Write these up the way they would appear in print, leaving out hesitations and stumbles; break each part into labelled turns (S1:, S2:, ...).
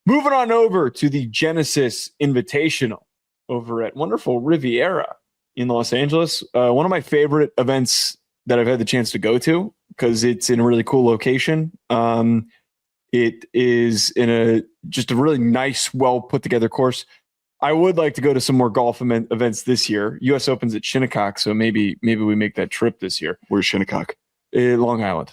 S1: Moving on over to the Genesis Invitational over at wonderful Riviera in Los Angeles. One of my favorite events that I've had the chance to go to because it's in a really cool location. It is in just a really nice, well put together course. I would like to go to some more golf events this year. U.S. Open's at Shinnecock, so maybe we make that trip this year.
S2: Where's Shinnecock?
S1: Long Island.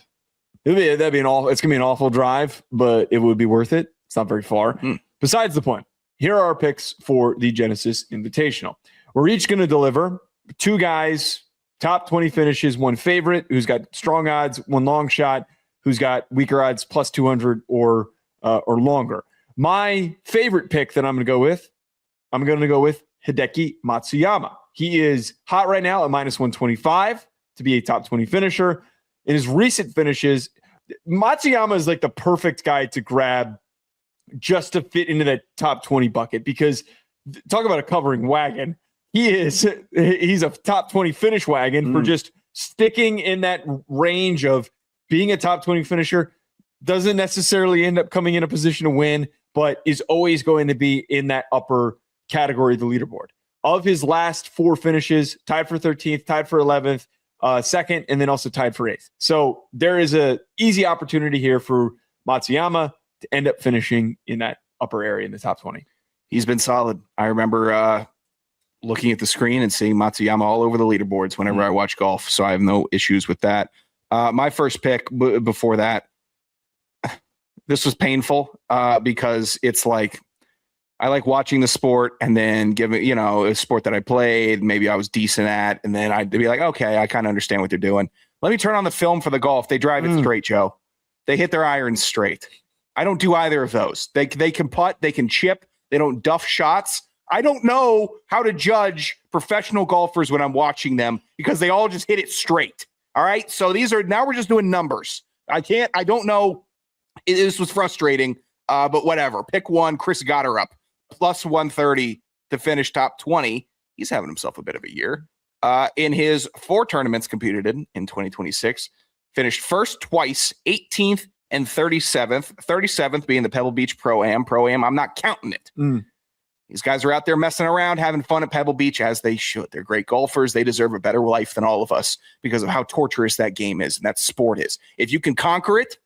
S1: It's gonna be an awful drive, but it would be worth it. It's not very far. Besides the point, here are our picks for the Genesis Invitational. We're each going to deliver 2 guys, top 20 finishes, 1 favorite who's got strong odds, 1 long shot who's got weaker odds, plus 200 or longer. My favorite pick that I'm going to go with Hideki Matsuyama. He is hot right now at minus 125 to be a top 20 finisher. In his recent finishes, Matsuyama is like the perfect guy to grab just to fit into that top 20 bucket because talk about a covering wagon. He's a top 20 finish wagon for just sticking in that range of being a top 20 finisher. Doesn't necessarily end up coming in a position to win, but is always going to be in that upper category of the leaderboard. Of his last 4 finishes, tied for 13th, tied for 11th, second, and then also tied for 8th. So there is a easy opportunity here for Matsuyama to end up finishing in that upper area in the top 20.
S2: He's been solid. I remember looking at the screen and seeing Matsuyama all over the leaderboards whenever I watch golf, so I have no issues with that. My first pick before that, this was painful because it's like I like watching the sport and then giving, a sport that I played, maybe I was decent at, and then I'd be like, okay, I kind of understand what they're doing. Let me turn on the film for the golf. They drive it straight, Joe. They hit their irons straight. I don't do either of those. They can putt, they can chip, they don't duff shots. I don't know how to judge professional golfers when I'm watching them because they all just hit it straight. All right. So now we're just doing numbers. I don't know. This was frustrating, but whatever. Pick one. Chris Gotterup, plus 130 to finish top 20. He's having himself a bit of a year. In his 4 tournaments competed in 2026, finished first twice, 18th and 37th. 37th being the Pebble Beach Pro-Am. I'm not counting it. These guys are out there messing around, having fun at Pebble Beach, as they should. They're great golfers. They deserve a better life than all of us because of how torturous that game is and that sport is. If you can conquer it,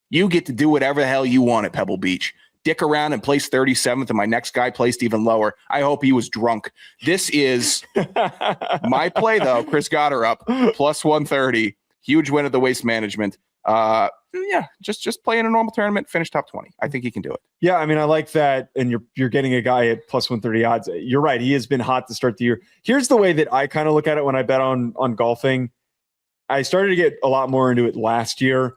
S2: you get to do whatever the hell you want at Pebble Beach. Dick around and place 37th, and my next guy placed even lower. I hope he was drunk. This is my play, though. Chris Gotterup, plus 130. Huge win at the Waste Management. Just play in a normal tournament, finish top 20. I think he can do it.
S1: Yeah, I mean, I like that. And you're getting a guy at plus 130 odds. You're right. He has been hot to start the year. Here's the way that I kind of look at it when I bet on golfing. I started to get a lot more into it last year.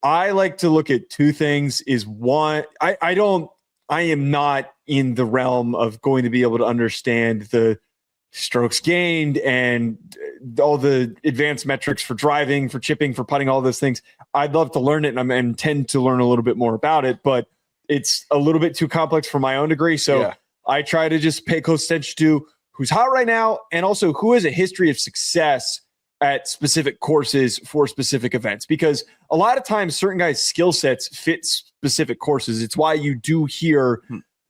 S1: I like to look at 2 things. Is one, I am not in the realm of going to be able to understand the strokes gained and all the advanced metrics for driving, for chipping, for putting, all those things. I'd love to learn it, and I intend to learn a little bit more about it, but it's a little bit too complex for my own degree. So I try to just pay close attention to who's hot right now and also who has a history of success at specific courses for specific events, because a lot of times certain guys' skill sets fit specific courses. It's why you do hear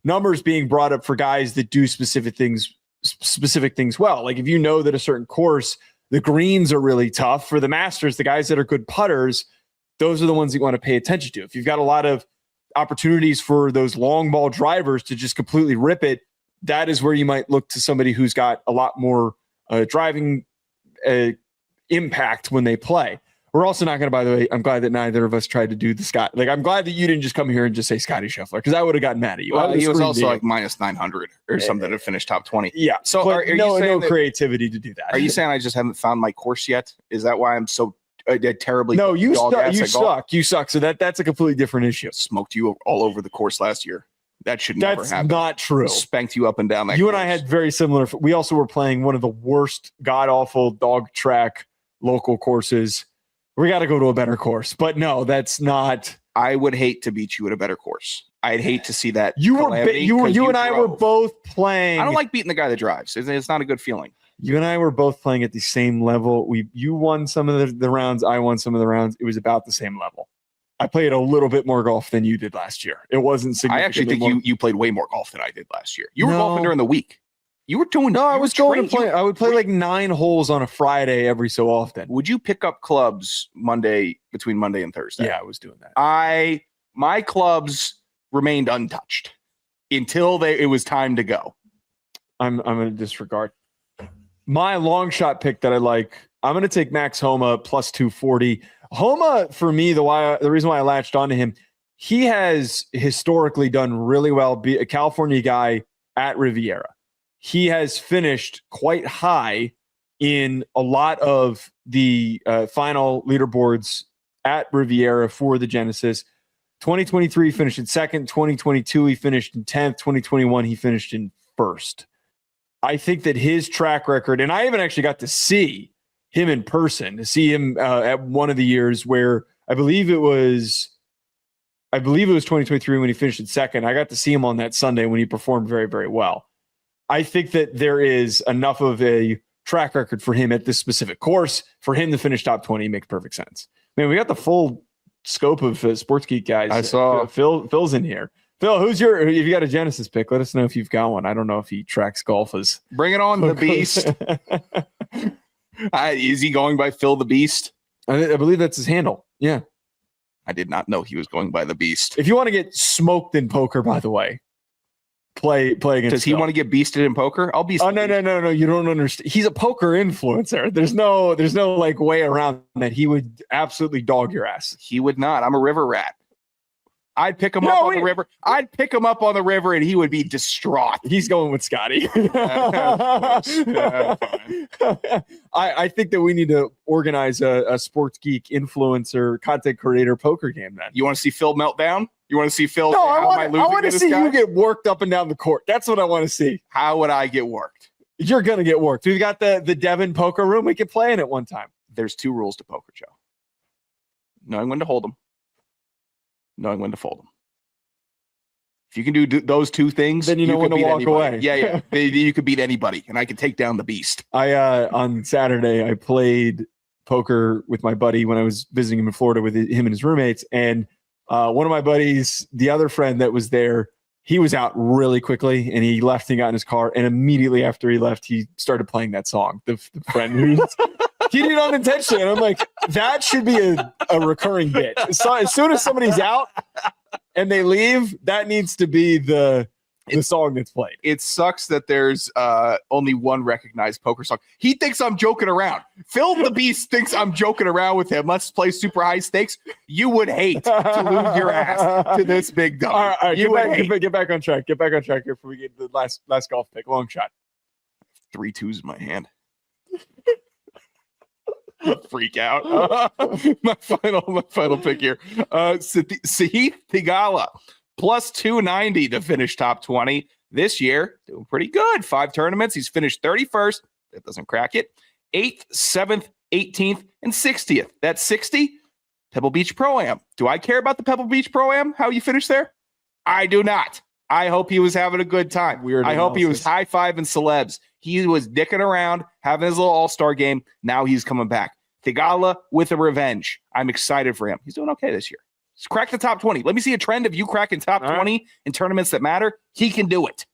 S1: numbers being brought up for guys that do specific things well. Like if you know that a certain course, the greens are really tough for the Masters, the guys that are good putters, those are the ones you want to pay attention to. If you've got a lot of opportunities for those long ball drivers to just completely rip it, that is where you might look to somebody who's got a lot more driving impact when they play. We're also not going to, by the way, I'm glad that neither of us tried to do the Scott. Like, I'm glad that you didn't just come here and just say Scotty Scheffler, because I would have gotten mad at you.
S2: Well, he was also like minus 900 or something to finish top 20.
S1: Yeah. So are you saying no creativity to do that?
S2: Are you saying I just haven't found my course yet? Is that why I'm so terribly?
S1: No, you suck. You suck. So that's a completely different issue.
S2: Smoked you all over the course last year. That should never happen. That's
S1: not true.
S2: Spanked you up and down that
S1: You
S2: course.
S1: And I had very similar. We also were playing one of the worst, god-awful dog track local courses. We got to go to a better course. But no, that's not.
S2: I would hate to beat you at a better course. I'd hate to see that.
S1: You and I were both playing.
S2: I don't like beating the guy that drives. It's not a good feeling.
S1: You and I were both playing at the same level. You won some of the rounds. I won some of the rounds. It was about the same level. I played a little bit more golf than you did last year. It wasn't
S2: I
S1: significantly
S2: actually think
S1: more.
S2: you played way more golf than I did last year. You were
S1: No.
S2: golfing during the week. You were doing.
S1: No, I was going to
S2: training.
S1: play. I would play like 9 holes on a Friday every so often.
S2: Would you pick up clubs between Monday and Thursday?
S1: Yeah, I was doing that.
S2: My clubs remained untouched until it was time to go.
S1: I'm going to disregard my long shot pick that I like. I'm going to take Max Homa plus 240. Homa, for me, the reason why I latched onto him, he has historically done really well. Be a California guy at Riviera. He has finished quite high in a lot of the final leaderboards at Riviera for the Genesis. 2023 finished in second. 2022 he finished in 10th. 2021 he finished in first. I think that his track record, and I even actually got to see him in person, to see him at one of the years where I believe it was 2023 when he finished in second. I got to see him on that Sunday when he performed very, very well. I think that there is enough of a track record for him at this specific course for him to finish top 20 makes perfect sense. Man, we got the full scope of Sports Geek guys.
S2: I saw
S1: Phil's in here. Phil, if you got a Genesis pick, let us know if you've got one. I don't know if he tracks golf as
S2: bring it on, the Beast. Is he going by Phil the Beast?
S1: I believe that's his handle. Yeah.
S2: I did not know he was going by the Beast.
S1: If you want to get smoked in poker, by the way, play against.
S2: Does he want to get beasted in poker? I'll beast.
S1: Oh no! You don't understand. He's a poker influencer. There's no like way around that. He would absolutely dog your ass.
S2: He would not. I'm a river rat. I'd pick him up on the river. I'd pick him up on the river, and he would be distraught.
S1: He's going with Scotty. I think that we need to organize a Sports Geek influencer content creator poker game. Then
S2: you want to see Phil meltdown? You want to see Phil?
S1: No, I want to see you get worked up and down the court. That's what I want to see.
S2: How would I get worked?
S1: You're gonna get worked. We've got the Devon poker room. We can play in it one time.
S2: There's 2 rules to poker, Joe. Knowing when to hold them. Knowing when to fold them. If you can do those 2 things,
S1: then you know when to walk away.
S2: Yeah. You could beat anybody, and I could take down the Beast.
S1: On Saturday, I played poker with my buddy when I was visiting him in Florida with him and his roommates. And one of my buddies, the other friend that was there, he was out really quickly, and he left and got in his car. And immediately after he left, he started playing that song. The friend who he did it unintentionally. And I'm like, that should be a recurring bit. So as soon as somebody's out and they leave, that needs to be the song that's played.
S2: It sucks that there's only one recognized poker song. He thinks I'm joking around. Phil the Beast thinks I'm joking around with him. Let's play super high stakes. You would hate to lose your ass to this big dog.
S1: All right, get back on track. Get back on track here before we get to the last golf pick. Long shot.
S2: 3 2s in my hand. Freak out. My final pick here. Sahith Theegala plus 290 to finish top 20 this year. Doing pretty good. 5 tournaments. He's finished 31st. That doesn't crack it. 8th, 7th, 18th, and 60th. That's 60. Pebble Beach Pro-Am. Do I care about the Pebble Beach Pro-Am? How you finish there? I do not. I hope he was having a good time.
S1: Weird.
S2: I hope he was high-fiving celebs. He was dicking around, having his little all-star game. Now he's coming back. Theegala with a revenge. I'm excited for him. He's doing okay this year. He's cracked the top 20. Let me see a trend of you cracking top 20 in tournaments that matter. He can do it.